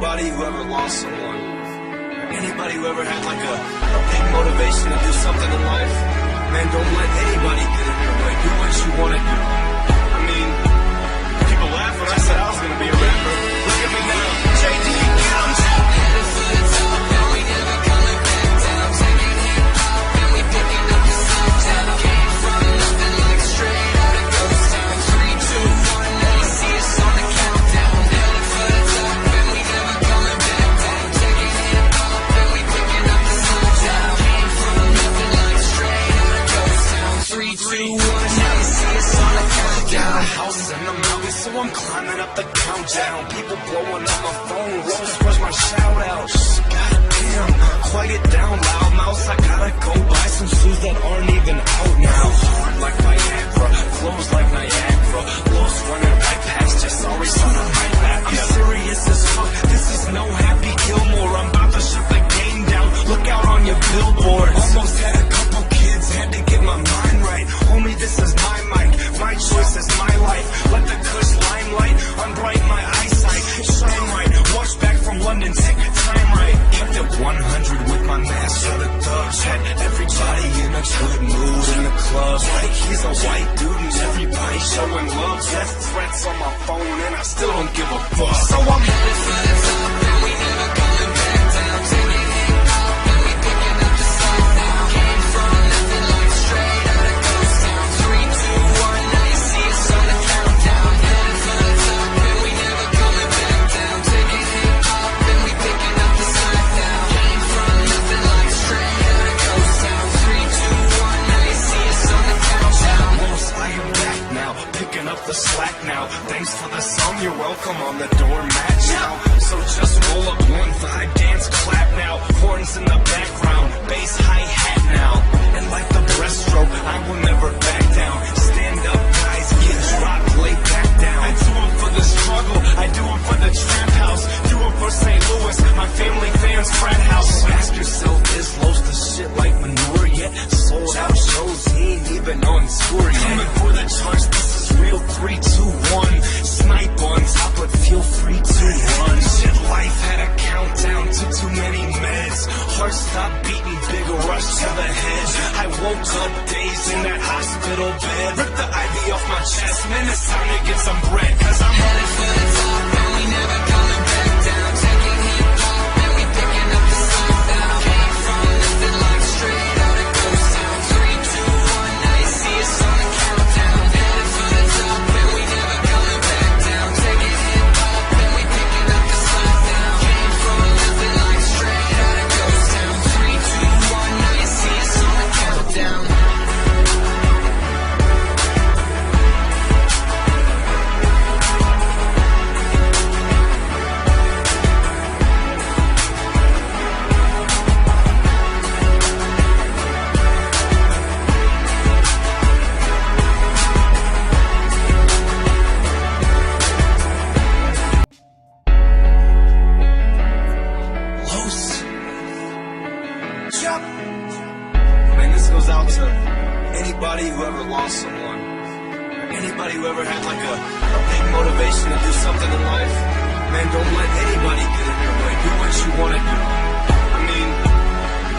Anybody who ever lost someone, anybody who ever had like a big motivation to do something in life, man, don't let anybody get in your way. Do what you want to do. I mean, people laugh when I said I was going to be a rapper. Look at me now. JD, get on top. Headed for the top, and we never coming back down. Taking hip-hop, and we picking up the sound down. Came from nothing like straight out of ghost town. 3, 2, 1, now you see us on the countdown. Headed for the top, and we never coming back down. Taking hip-hop, and we picking up the sound down. Came from nothing like straight out of ghost town. 3, 2, 1, now you see us on the countdown. Got a house in the mountains, so I'm climbing up the countdown. People blowing up my phone, Rolls Royce my shout out. Goddamn, quiet it down, loud mouse. I gotta go buy some shoes that aren't even out now. Hard like Viagra, flows like Niagara. Lost running right past, just always on the right back. I'm serious as fuck, this is no Happy Gilmore. I'm about to shut the game down, look out on your billboards. Almost had a couple kids, had to get my mind right. Homie, this is my mic, my choice is my life. Let the kush limelight unbright my eyesight. Shine right, watch back from London, take time right. Kept it 100 with my mask for the thugs. Had everybody in a good mood in the club. Like he's a white dude and everybody showing love. Death threats on my phone and I still don't give a fuck. So I'm headed for the top and we never coming back down. Taking hip-hop and we picking up the sound now. Came from nothing like straight out of ghost town. 3, 2, 1, now you see us on the countdown. Headed for the top and we never coming back down. Taking hip-hop and we picking up the sound now. Came from nothing like straight out of ghost town. 3, 2, 1, now you see us on the countdown. Most I am back now, picking up the slack now. Thanks for the song, you're welcome on the doormat now. So just roll up one thigh, dance, clap now. Horns in the background, bass, hi-hat now. And like the breaststroke, I will never back down. Stand up, guys, get dropped, lay back down. I do it for the struggle, I do it for the trap house. Do it for St. Louis, my family fans, frat house. Ask yourself, is Los the shit like manure yet? Sold out shows, he ain't even on tour yet. Coming for the charts, this is real. 3, 2, 1. Snipe on top, but feel free to run. Shit, life had a countdown to too many meds. Heart stopped beating, big rush to the head. I woke up dazed in that hospital bed. Ripped the IV off my chest, man, it's time to get some bread. Cause I'm headed for the top and we never coming back down. Taking hip-hop and we picking up the sound now. Came from nothing like straight out of ghost town. 3, 2, 1, now you see us on the countdown. Headed for the top and we never coming back down. Taking hip-hop and we picking up the sound now. Came from nothing like straight out of ghost town. 3, 2, 1, now you see us on the countdown. Man, this goes out to anybody who ever lost someone, anybody who ever had like a big motivation to do something in life. Man, don't let anybody get in your way. Do what you want to do. I mean,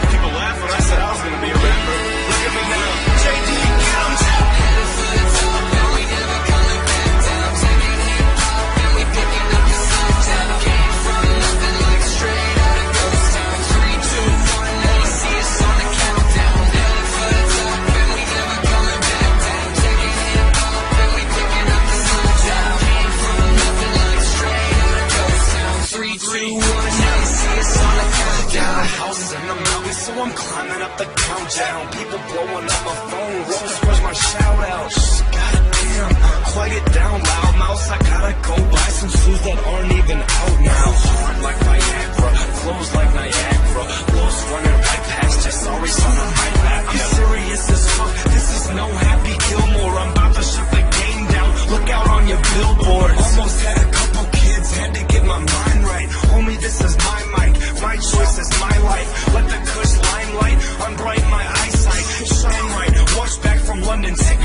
people laugh when I said I was going to be a rapper. Look at me now. JD, get on top. Headed for the top and we never coming back down. Taking hip-hop and we picking up the sound down. Came from nothing like straight out of ghost town. 3, 2, 1, now you see us on the countdown. Headed for the top and we never coming back down. Taking hip-hop and we picking up the sound down. Came from nothing like straight out of ghost town. 3, 2, 1, now you see us on the countdown. Got a house in the mountains, so I'm climbing up the countdown. People blowing up my phone, Rolls Royce my shout out. Goddamn, quiet it down, loud mouse. I gotta go buy some shoes that aren't even out now. Hard like Viagra, flows like Niagara. Lost running right past, just always on the right back. I'm serious as fuck, this is no Happy Gilmore. I'm about to shut the game down, look out on your billboards. Almost had a couple kids, had to get my mind right. Homie, this is my mic, my choice is my life. Let the kush limelight unbright my eyesight. Shine right, watch back from London, take